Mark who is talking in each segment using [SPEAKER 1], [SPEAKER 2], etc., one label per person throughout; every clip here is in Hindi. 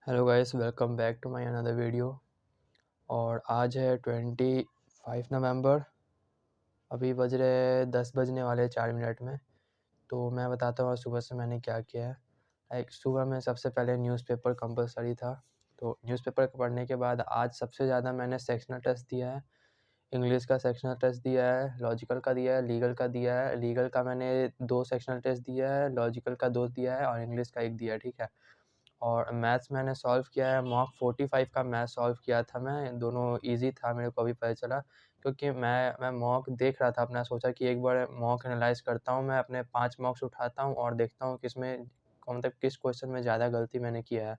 [SPEAKER 1] Hello guys, welcome back to my another video. और आज है 25 नवंबर। अभी बज रहे 10 बजने वाले 4 मिनट में। तो मैं बताता हूँ सुबह से मैंने क्या किया है। सुबह में सबसे पहले न्यूज़पेपर कंपलसरी था। तो न्यूज़पेपर पढ़ने के बाद आज सबसे ज़्यादा मैंने सेक्शनल टेस्ट दिया है। इंग्लिश का सेक्शनल टेस्ट दिया है, लॉजिकल का दिया है, लीगल का दिया है। लीगल का मैंने 2 सेक्शनल टेस्ट दिया है, लॉजिकल का 2 दिया है और इंग्लिश का 1 दिया है, ठीक है। और मैथ्स मैंने सॉल्व किया है, मॉक 45 का मैथ सॉल्व किया था मैं। दोनों ईज़ी था, मेरे को अभी पता चला क्योंकि मैं मॉक देख रहा था अपना। सोचा कि एक बार मॉक एनालाइज़ करता हूँ, मैं अपने 5 मॉक्स उठाता हूँ और देखता हूँ मतलब किस क्वेश्चन में ज़्यादा गलती मैंने किया है।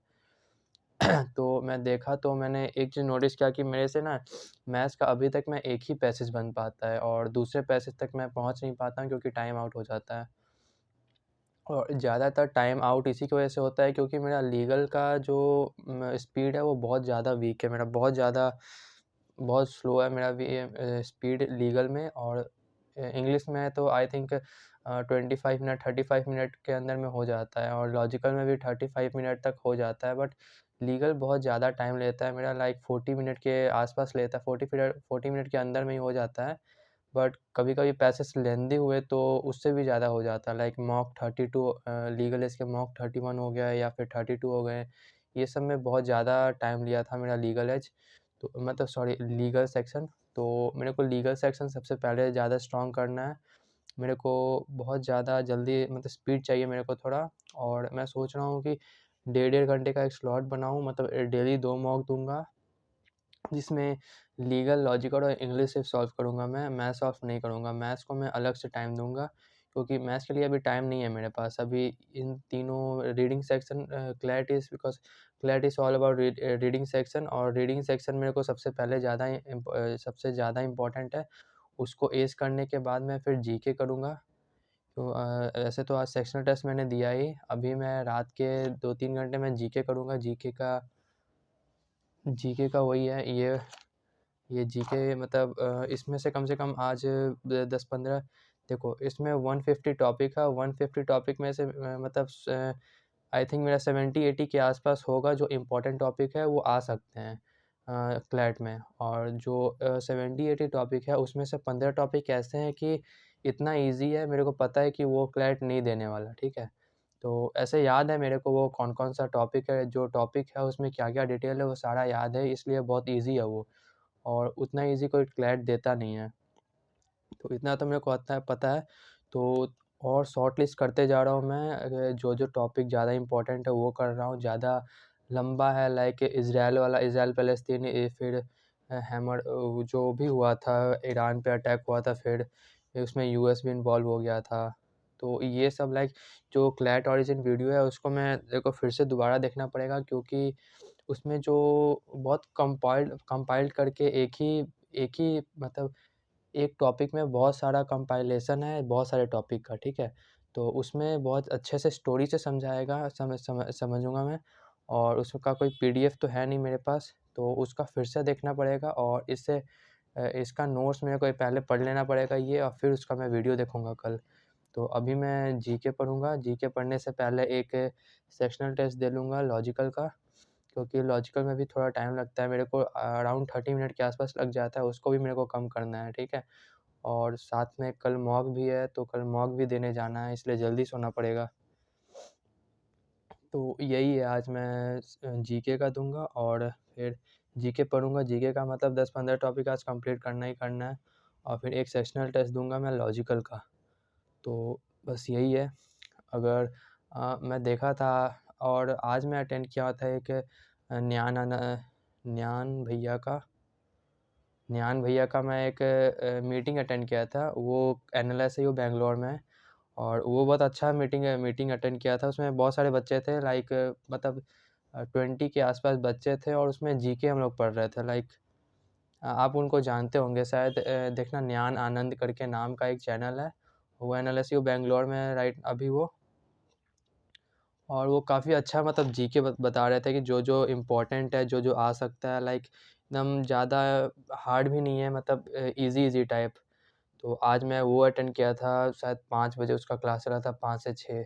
[SPEAKER 1] तो मैं देखा तो मैंने एक चीज़ नोटिस किया कि मेरे से ना मैथ्स का अभी तक मैं एक ही पैसेज बन पाता है और दूसरे पैसेज तक मैं पहुँच नहीं पाता हूँ क्योंकि टाइम आउट हो जाता है। और ज़्यादातर टाइम आउट इसी की वजह से होता है क्योंकि मेरा लीगल का जो स्पीड है वो बहुत ज़्यादा वीक है। मेरा बहुत स्लो है मेरा स्पीड लीगल में। और इंग्लिश में तो आई थिंक 25 मिनट 35 मिनट के अंदर में हो जाता है और लॉजिकल में भी 35 मिनट तक हो जाता है। बट लीगल बहुत ज़्यादा टाइम लेता है मेरा, लाइक 40 मिनट के आसपास लेता है। 40 मिनट के अंदर में ही हो जाता है। बट कभी-कभी पैसेज लेंदी हुए तो उससे भी ज़्यादा हो जाता है, लाइक मॉक 32 लीगल इसके मॉक 31 हो गया या फिर 32 हो गए। ये सब में बहुत ज़्यादा टाइम लिया था मेरा लीगल एज, तो मतलब सॉरी लीगल सेक्शन। तो मेरे को लीगल सेक्शन सबसे पहले ज़्यादा स्ट्रॉन्ग करना है। मेरे को बहुत ज़्यादा जल्दी मतलब स्पीड चाहिए मेरे को थोड़ा। और मैं सोच रहा हूँ कि डेढ़-डेढ़ घंटे का एक स्लॉट बनाऊँ, मतलब डेली 2 मॉक दूँगा जिसमें लीगल, लॉजिकल और इंग्लिश से सॉल्व करूँगा मैं, मैथ्स सॉल्व नहीं करूँगा। मैथ्स को मैं अलग से टाइम दूँगा क्योंकि मैथ्स के लिए अभी टाइम नहीं है मेरे पास। अभी इन तीनों reading section clarity is all about reading section. और रीडिंग सेक्शन मेरे को सबसे ज़्यादा इम्पोर्टेंट है। उसको एस करने के बाद मैं फिर जीके करूँगा। तो ऐसे तो आज सेक्शनल टेस्ट मैंने दिया ही, अभी मैं रात के 2-3 घंटे में जीके करूँगा। जीके का वही है ये जीके, मतलब इसमें से कम आज 10-15 देखो, इसमें 150 टॉपिक है। 150 टॉपिक में से मतलब आई थिंक मेरा 70-80 के आसपास होगा जो इम्पोर्टेंट टॉपिक है वो आ सकते हैं क्लैट में। और जो 70-80 टॉपिक है उसमें से 15 टॉपिक ऐसे हैं कि इतना इजी है, मेरे को पता है कि वो क्लैट नहीं देने वाला, ठीक है। तो ऐसे याद है मेरे को वो कौन-कौन सा टॉपिक है, जो टॉपिक है उसमें क्या-क्या डिटेल है वो सारा याद है, इसलिए बहुत ईज़ी है वो। और उतना ईज़ी कोई क्लैट देता नहीं है। तो इतना तो मेरे को पता है। तो और शॉर्ट लिस्ट करते जा रहा हूँ मैं, जो-जो टॉपिक ज़्यादा इम्पोर्टेंट है वो कर रहा हूँ। ज़्यादा लंबा है लाइक इज़राइल वाला, इज़राइल पैलेस्तीन, फिर जो भी हुआ था, ईरान पे अटैक हुआ था, फिर उसमें यूएस भी इन्वॉल्व हो गया था। तो ये सब लाइक जो क्लैट ओरिजिन वीडियो है उसको मेरे को फिर से दोबारा देखना पड़ेगा क्योंकि उसमें जो बहुत कंपाइल्ड करके एक ही मतलब एक टॉपिक में बहुत सारा कंपाइलेशन है, बहुत सारे टॉपिक का, ठीक है। तो उसमें बहुत अच्छे से स्टोरी से समझाएगा, समझूँगा मैं। और उसका कोई पीडीएफ तो है नहीं मेरे पास, तो उसका फिर से देखना पड़ेगा। और इसका नोट्स मेरे को पहले पढ़ लेना पड़ेगा ये, और फिर उसका मैं वीडियो देखूँगा कल। तो अभी मैं जीके पढ़ूँगा, जीके पढ़ने से पहले एक सेक्शनल टेस्ट दे लूँगा लॉजिकल का, क्योंकि लॉजिकल में भी थोड़ा टाइम लगता है मेरे को, अराउंड 30 मिनट के आसपास लग जाता है, उसको भी मेरे को कम करना है, ठीक है। और साथ में कल मॉक भी है, तो कल मॉक भी देने जाना है, इसलिए जल्दी सोना पड़ेगा। तो यही है, आज मैं जीके का दूँगा और फिर जीके पढ़ूँगा। जीके का मतलब 10-15 टॉपिक आज कंप्लीट करना ही करना है। और फिर एक सेक्शनल टेस्ट दूँगा मैं लॉजिकल का। तो बस यही है। अगर मैं देखा था और आज मैं अटेंड किया था एक न्यान भैया का मैं एक मीटिंग अटेंड किया था। वो एनएलएसयू बैंगलोर में है और वो बहुत अच्छा मीटिंग अटेंड किया था। उसमें बहुत सारे बच्चे थे, लाइक मतलब 20 के आसपास बच्चे थे और उसमें जीके हम लोग पढ़ रहे थे। लाइक आप उनको जानते होंगे शायद, देखना ज्ञान आनंद करके नाम का एक चैनल है, वो एनएलएसयू बैंगलोर में है राइट अभी वो। और वो काफ़ी अच्छा मतलब जीके बता रहे थे कि जो-जो इम्पोर्टेंट है, जो-जो आ सकता है, लाइक एकदम ज़्यादा हार्ड भी नहीं है, मतलब ईज़ी टाइप। तो आज मैं वो अटेंड किया था, शायद 5 बजे उसका क्लास चला था, 5 से 6।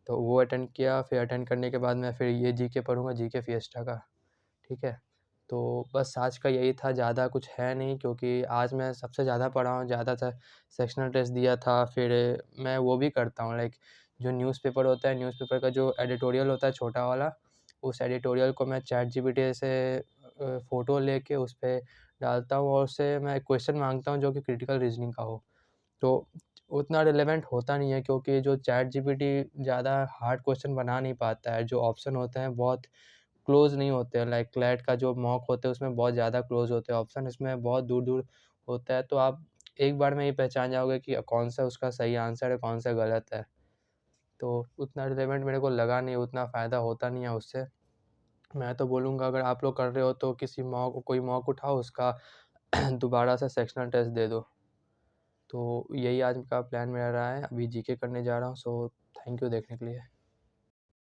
[SPEAKER 1] तो वो अटेंड किया, फिर अटेंड करने के बाद मैं फिर ये जीके पढ़ूँगा, जीके फिएस्टा का, ठीक है। तो बस आज का यही था, ज़्यादा कुछ है नहीं, क्योंकि आज मैं सबसे ज़्यादा पढ़ा हूँ, ज़्यादातर सेक्शनल टेस्ट दिया था। फिर मैं वो भी करता हूँ, लाइक जो न्यूज़पेपर होता है, न्यूज़पेपर का जो एडिटोरियल होता है छोटा वाला, उस एडिटोरियल को मैं चैट जीपीटी से फ़ोटो लेके उस पे डालता हूँ और उससे मैं क्वेश्चन माँगता हूँ जो कि क्रिटिकल रीजनिंग का हो। तो उतना रिलेवेंट होता नहीं है, क्योंकि जो चैट जीपीटी ज़्यादा हार्ड क्वेश्चन बना नहीं पाता है। जो ऑप्शन होते हैं बहुत क्लोज़ नहीं होते हैं, लाइक क्लैट का जो मॉक होते हैं उसमें बहुत ज़्यादा क्लोज़ होते हैं ऑप्शन, इसमें बहुत दूर-दूर होता है। तो आप एक बार में ही पहचान जाओगे कि कौन-सा उसका सही आंसर है, कौन-सा गलत है। तो उतना रिलेवेंट मेरे को लगा नहीं, उतना फ़ायदा होता नहीं है उससे। मैं तो बोलूँगा अगर आप लोग कर रहे हो तो कोई मॉक उठाओ, उसका दोबारा से सेक्शनल टेस्ट दे दो। तो यही आज का प्लान मेरा रहा है। अभी जीके करने जा रहा हूँ, सो थैंक यू देखने के लिए।